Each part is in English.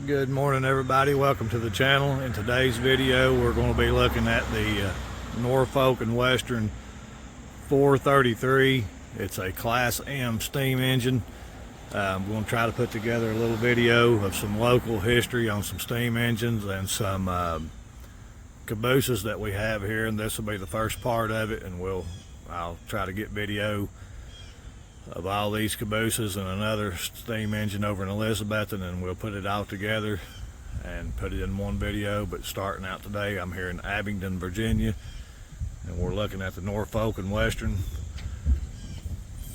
Good morning, everybody. Welcome to the channel. In today's video, we're going to be looking at the Norfolk and Western 433. It's a Class M steam engine. I'm going to try to put together a little video of some local history on some steam engines and some cabooses that we have here, and this will be the first part of it, and I'll try to get video of all these cabooses and another steam engine over in Elizabethton, and we'll put it all together and put it in one video. But starting out today, I'm here in Abingdon, Virginia, and we're looking at the Norfolk and Western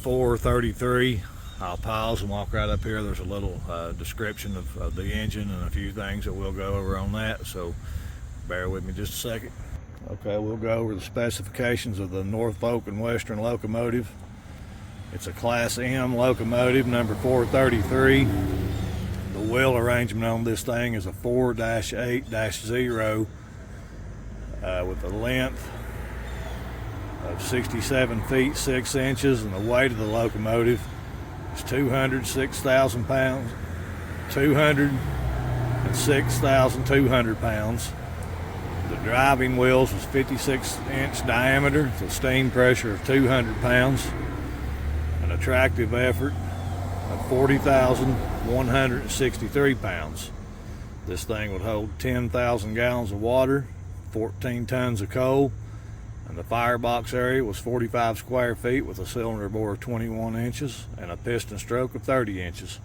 433. I'll pause and walk right up here. There's a little description of the engine and a few things that we'll go over on that, so bear with me just a second. Okay, we'll go over the specifications of the Norfolk and Western locomotive. It's a Class M locomotive, number 433. The wheel arrangement on this thing is a 4-8-0 with a length of 67 feet 6 inches, and the weight of the locomotive is 206,000 pounds, 206,200 pounds. The driving wheels was 56-inch diameter with a steam pressure of 200 pounds. An attractive effort of 40,163 pounds. This thing would hold 10,000 gallons of water, 14 tons of coal, and the firebox area was 45 square feet with a cylinder bore of 21 inches and a piston stroke of 30 inches.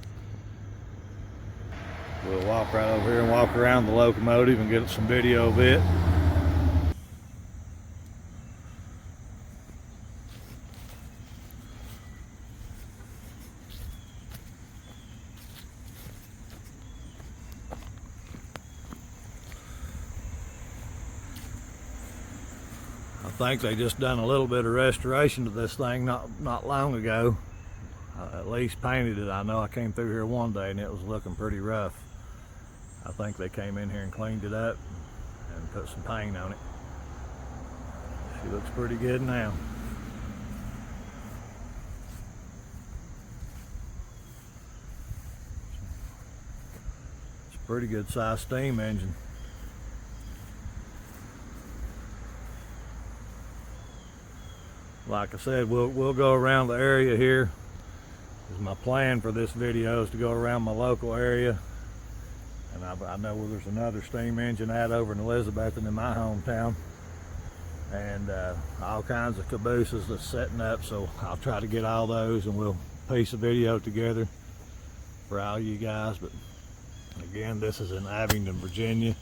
We'll walk right over here and walk around the locomotive and get some video of it. I think they just done a little bit of restoration to this thing not long ago. At least painted it. I know I came through here one day and it was looking pretty rough. I think they came in here and cleaned it up and put some paint on it. She looks pretty good now. It's a pretty good sized steam engine. Like I said, we'll go around the area here. My plan for this video is to go around my local area, and I know where there's another steam engine over in Elizabethton in my hometown, and all kinds of cabooses that's setting up, so I'll try to get all those and we'll piece a video together for all you guys. But again, this is in Abingdon, Virginia.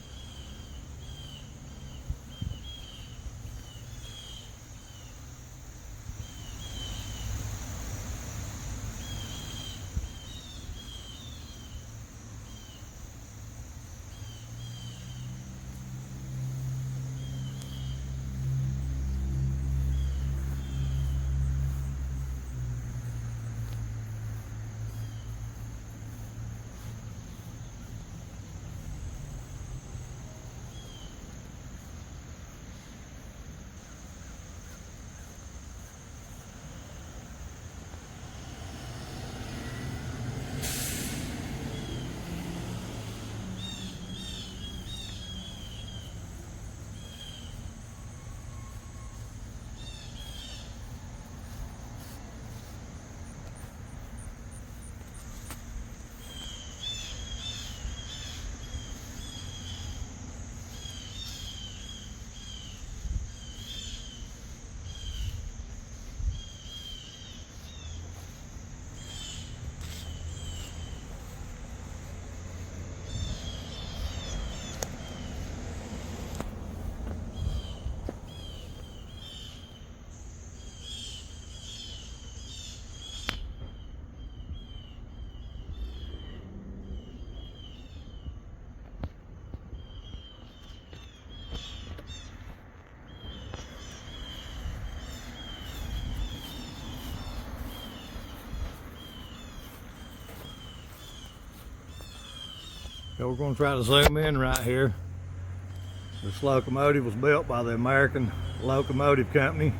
So we're going to try to zoom in right here. This locomotive was built by the American Locomotive Company,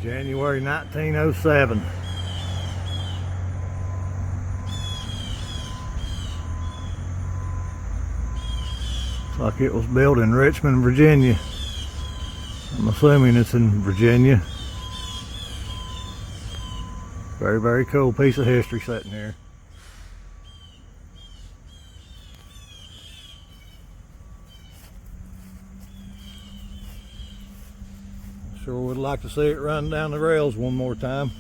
January 1907. Looks like it was built in Richmond, Virginia. I'm assuming it's in Virginia. Very, very cool piece of history sitting here. Sure would like to see it run down the rails one more time.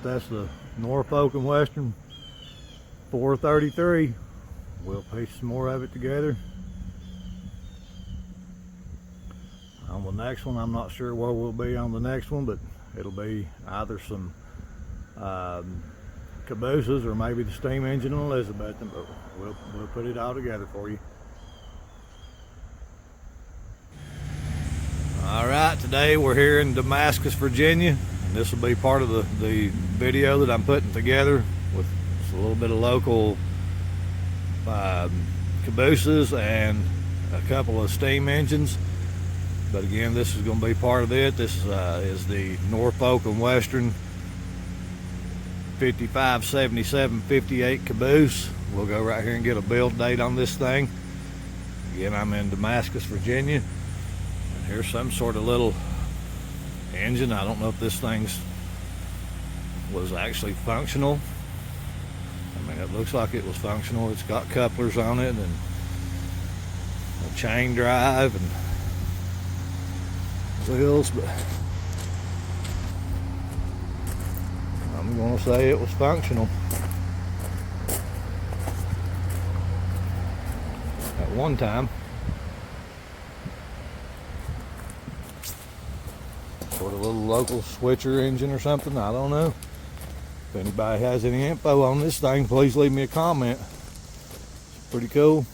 That's the Norfolk and Western 433. We'll piece some more of it together. On the next one, I'm not sure where we'll be on the next one, but it'll be either some cabooses or maybe the steam engine and Elizabethan, but we'll put it all together for you. All right, today we're here in Damascus, Virginia. This will be part of the video that I'm putting together with a little bit of local cabooses and a couple of steam engines. But again, this is going to be part of it. This is the Norfolk and Western 55, 77, 58 caboose. We'll go right here and get a build date on this thing. Again, I'm in Damascus, Virginia. And here's some sort of little engine. I don't know if this thing's was actually functional. I mean, it looks like it was functional. It's got couplers on it and a chain drive and wheels, but I'm going to say it was functional at one time. Sort of little local switcher engine or something, I don't know. If anybody has any info on this thing, please leave me a comment. It's pretty cool.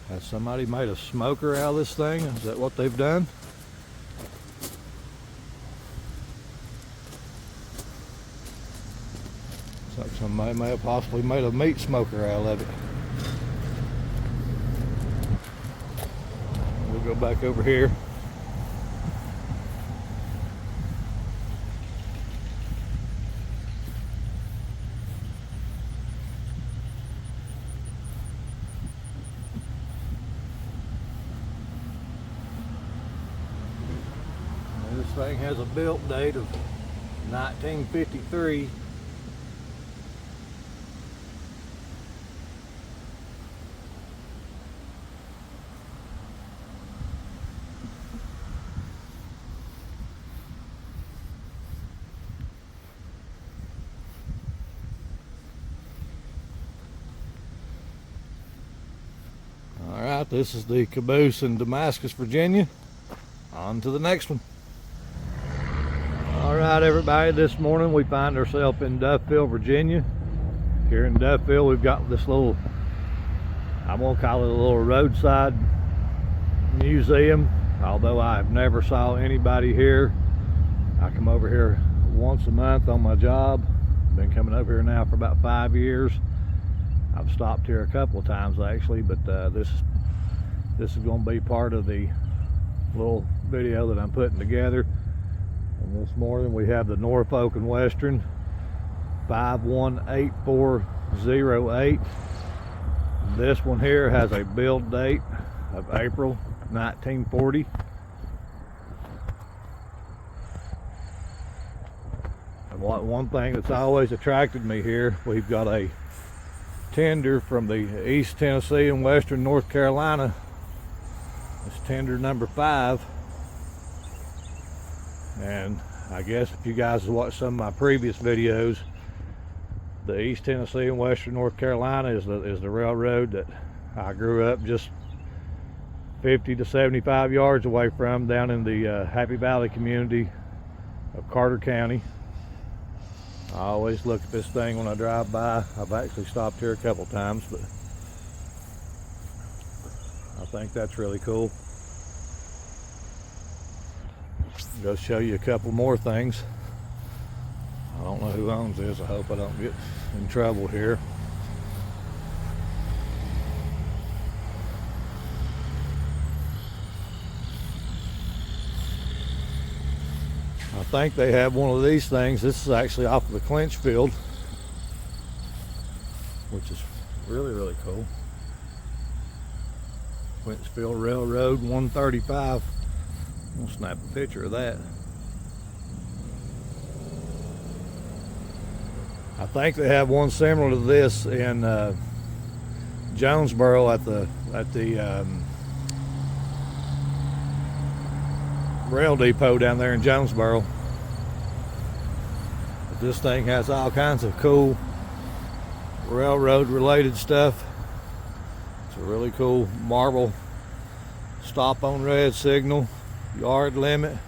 Has somebody made a smoker out of this thing? Is that what they've done? Looks like somebody may have possibly made a meat smoker out of it. Go back over here. And this thing has a built date of 1953. Alright, this is the caboose in Damascus, Virginia. On to the next one. Alright everybody, this morning we find ourselves in Duville, Virginia. Here in Duville we've got this little, I'm going to call it a little roadside museum. Although I've never saw anybody here. I come over here once a month on my job. Been coming over here now for about 5 years. I've stopped here a couple of times actually, but this is going to be part of the little video that I'm putting together. And this morning we have the Norfolk and Western 518408. This one here has a build date of April 1940. And one thing that's always attracted me here, we've got a tender from the East Tennessee and Western North Carolina. It's tender number 5. And I guess if you guys have watched some of my previous videos, the East Tennessee and Western North Carolina is the railroad that I grew up just 50 to 75 yards away from, down in the Happy Valley community of Carter County. I always look at this thing when I drive by. I've actually stopped here a couple times, but I think that's really cool. Go show you a couple more things. I don't know who owns this. I hope I don't get in trouble here. I think they have one of these things. This is actually off of the clinch field, which is really, really cool. Clinchfield Railroad 135. I'll snap a picture of that. I think they have one similar to this in Jonesboro at the rail depot down there in Jonesboro. But this thing has all kinds of cool railroad related stuff. It's a really cool marble stop on red signal, yard limit.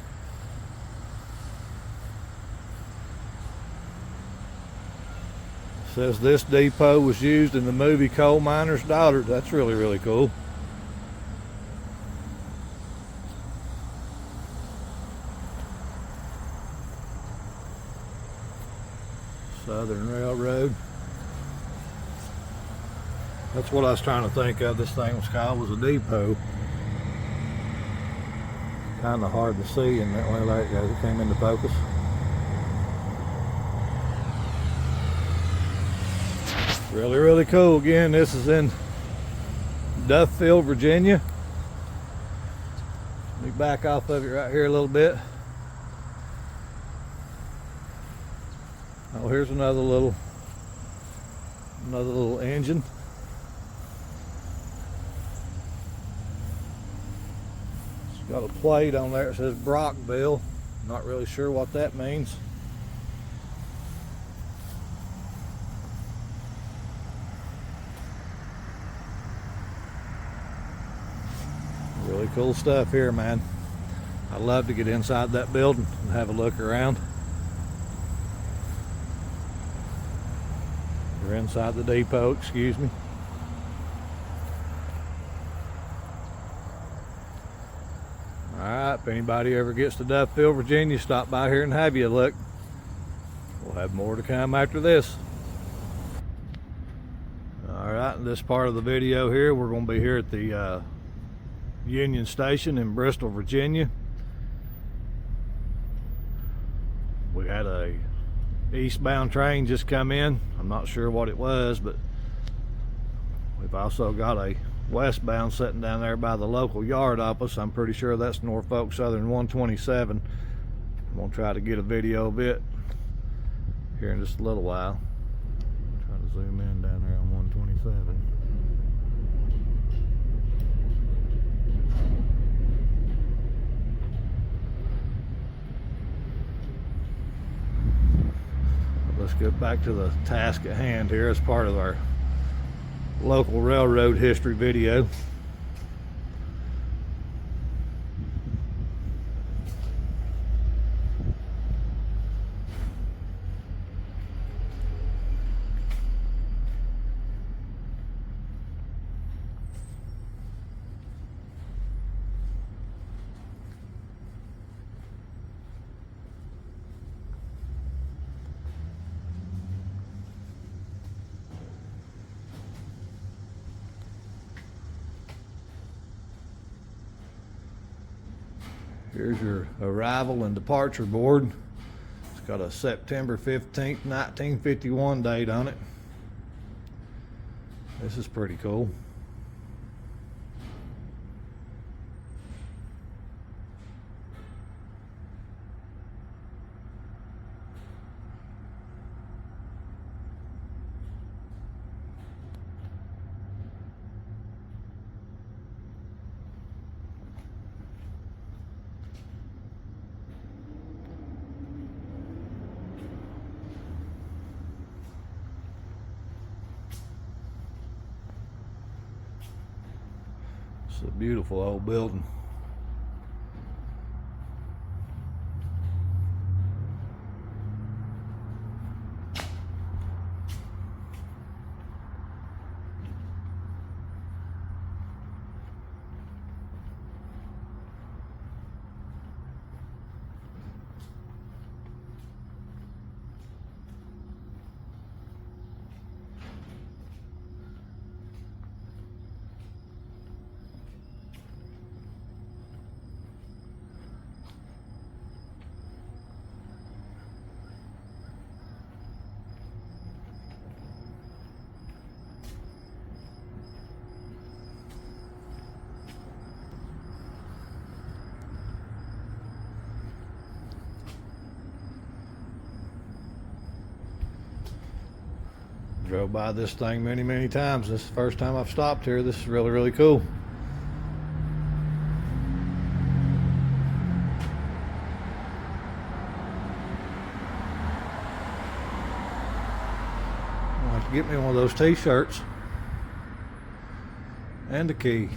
It says this depot was used in the movie Coal Miner's Daughter. That's really, really cool. Southern Railroad. That's what I was trying to think of. This thing was called, was a depot. Kind of hard to see, and that way, there it goes. It came into focus. Really, really cool. Again, this is in Duville, Virginia. Let me back off of it right here a little bit. Oh, here's another little engine. It's got a plate on there. It says Brockville. Not really sure what that means. Really cool stuff here, man. I'd love to get inside that building and have a look around. We're inside the depot, excuse me. Alright, if anybody ever gets to Duville, Virginia, stop by here and have you a look. We'll have more to come after this. Alright, in this part of the video here, we're going to be here at the Union Station in Bristol, Virginia. We had a eastbound train just come in. I'm not sure what it was, but we've also got a westbound sitting down there by the local yard office. I'm pretty sure that's Norfolk Southern 127. I'm gonna try to get a video of it here in just a little while. Try to zoom in down there on 127. Let's get back to the task at hand here as part of our local railroad history video. Here's your arrival and departure board. It's got a September 15th, 1951 date on it. This is pretty cool. It's a beautiful old building. Drove by this thing many times. This is the first time I've stopped here. This is really cool. I'll have to get me one of those t-shirts and a key.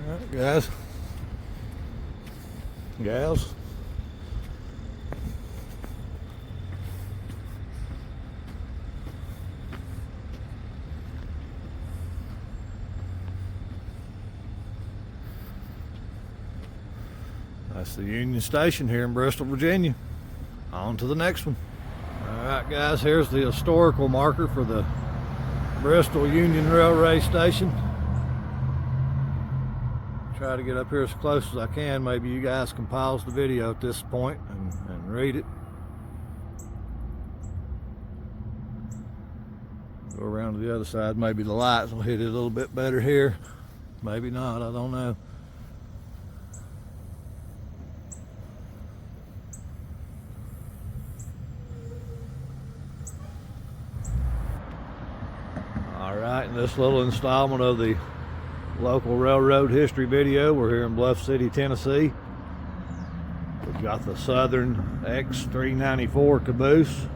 Alright, guys, gals, that's the Union Station here in Bristol, Virginia. On to the next one. Alright, guys, here's the historical marker for the Bristol Union Railway Station. Try to get up here as close as I can. Maybe you guys can pause the video at this point and read it. Go around to the other side. Maybe the lights will hit it a little bit better here. Maybe not, I don't know. Alright, in this little installment of the local railroad history video, we're here in Bluff City, Tennessee. We've got the Southern X394 caboose.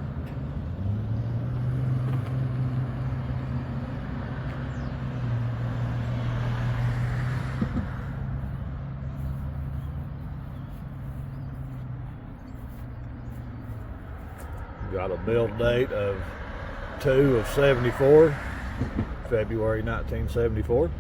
We've got a build date of 2/74, February 1974.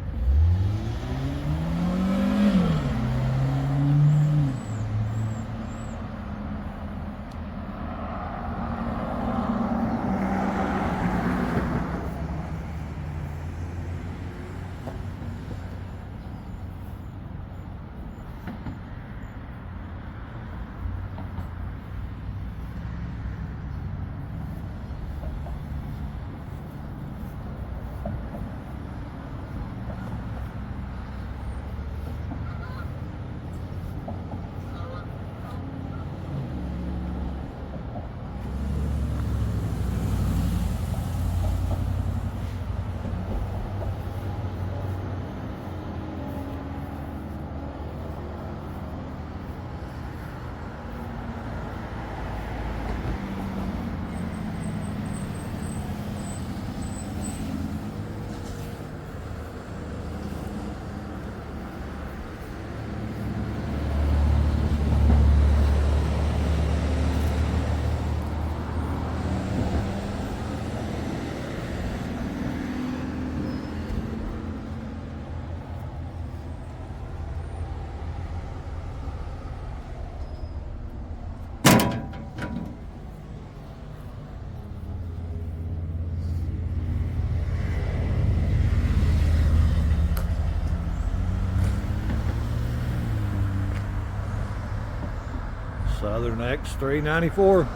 Southern X394.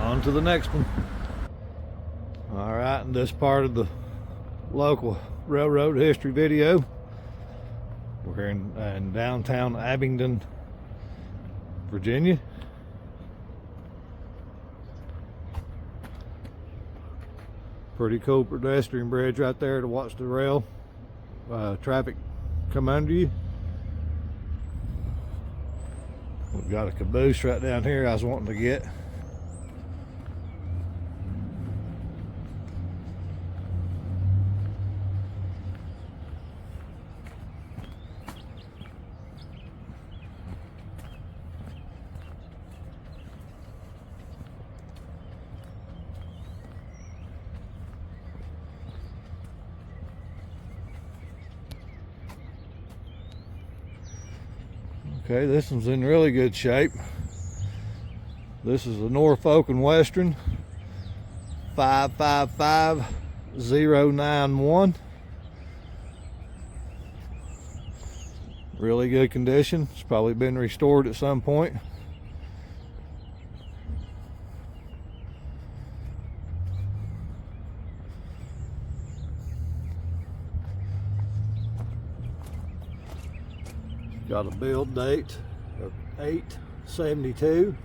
On to the next one. All right, in this part of the local railroad history video, we're here in downtown Abingdon, Virginia. Pretty cool pedestrian bridge right there to watch the rail traffic come under you. We've got a caboose right down here I was wanting to get. Okay, this one's in really good shape. This is the NorthWestern 555091. Really good condition. It's probably been restored at some point. Got a build date of 8/72.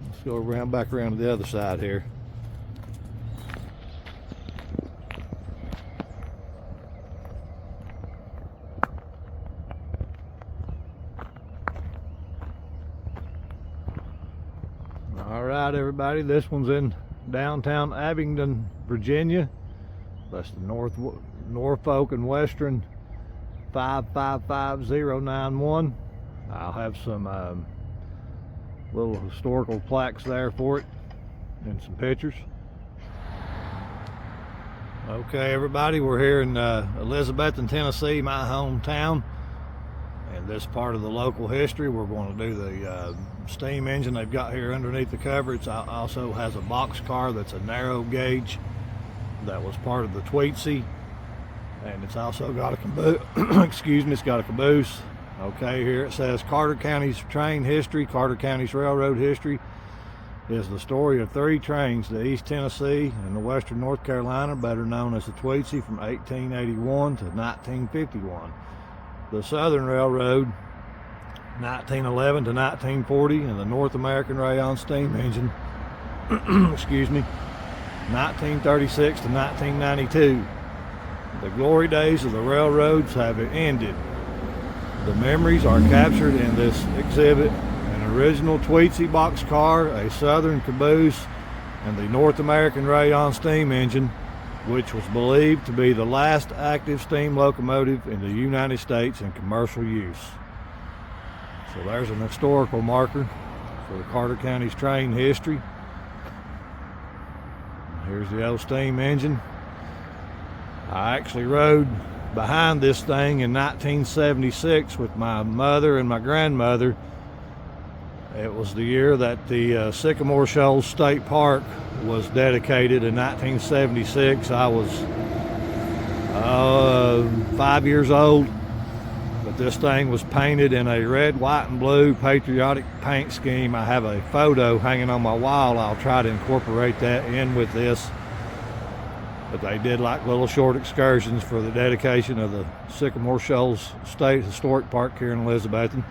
Let's go around back around to the other side here. All right, everybody, this one's in downtown Abingdon, Virginia. That's the NorthWestern 555091. I'll have some little historical plaques there for it and some pictures. Okay, everybody, we're here in Elizabethton, Tennessee, my hometown. And this part of the local history, we're going to do the steam engine they've got here underneath the cover. It also has a box car that's a narrow gauge that was part of the Tweetsy, and it's also got a caboose. Excuse me, it's got a caboose. Okay, here it says Carter County's train history. Carter County's railroad history is the story of 3 trains to East Tennessee and the Western North Carolina, better known as the Tweetsy, from 1881 to 1951. The Southern Railroad, 1911 to 1940, and the North American Rayon steam engine, excuse me, 1936 to 1992. The glory days of the railroads have ended. The memories are captured in this exhibit: an original Tweetsy boxcar, a Southern caboose, and the North American Rayon steam engine, which was believed to be the last active steam locomotive in the United States in commercial use. So there's an historical marker for the Carter County's train history. Here's the old steam engine. I actually rode behind this thing in 1976 with my mother and my grandmother. It was the year that the Sycamore Shoals State Park was dedicated in 1976. I was 5 years old, but this thing was painted in a red, white, and blue patriotic paint scheme. I have a photo hanging on my wall. I'll try to incorporate that in with this. But they did like little short excursions for the dedication of the Sycamore Shoals State Historic Park here in Elizabethton.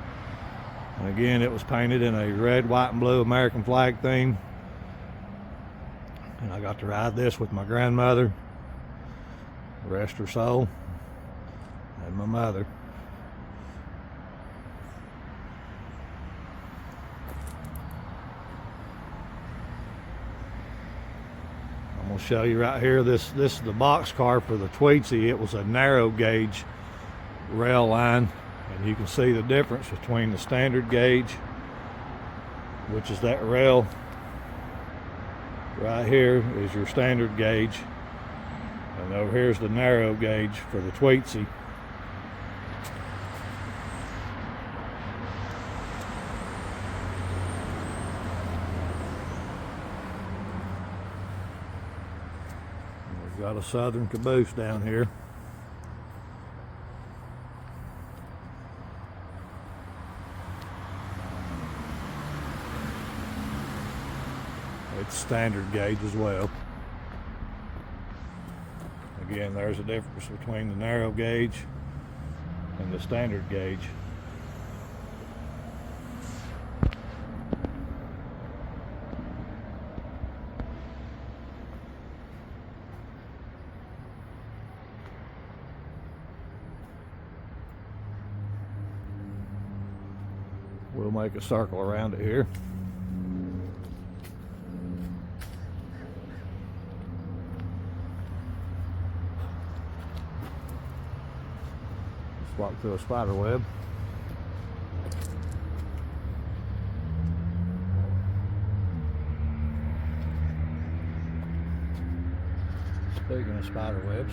And again, it was painted in a red, white, and blue American flag theme. And I got to ride this with my grandmother, rest her soul, and my mother. I'm going to show you right here, this is the box car for the Tweetsy. It was a narrow gauge rail line, and you can see the difference between the standard gauge, which is that rail right here, is your standard gauge, And over here's the narrow gauge for the Tweetsie. We've got a Southern caboose down here. It's standard gauge as well. Again, there's a difference between the narrow gauge and the standard gauge. We'll make a circle around it here. Walk through a spider web. Speaking of spider webs,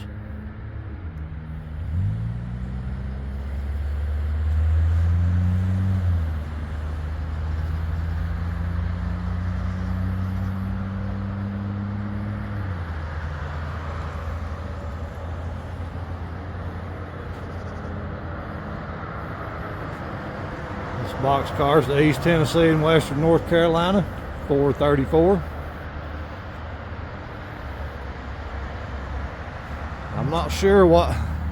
box cars to East Tennessee and Western North Carolina, 434. I'm not sure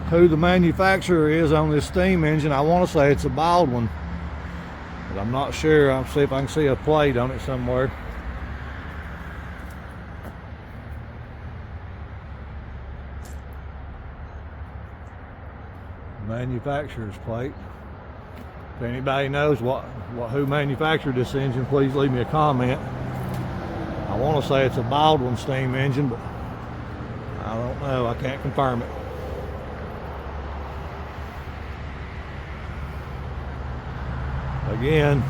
who the manufacturer is on this steam engine. I want to say it's a Baldwin, but I'm not sure. I'll see if I can see a plate on it somewhere. Manufacturer's plate. If anybody knows who manufactured this engine, please leave me a comment. I want to say it's a Baldwin steam engine, but I don't know. I can't confirm it. Again,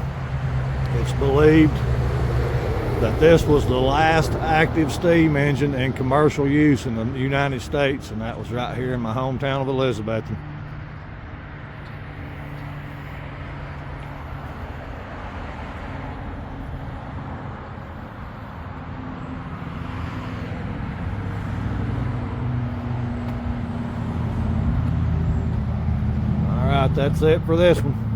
it's believed that this was the last active steam engine in commercial use in the United States, and that was right here in my hometown of Elizabethton. That's it for this one.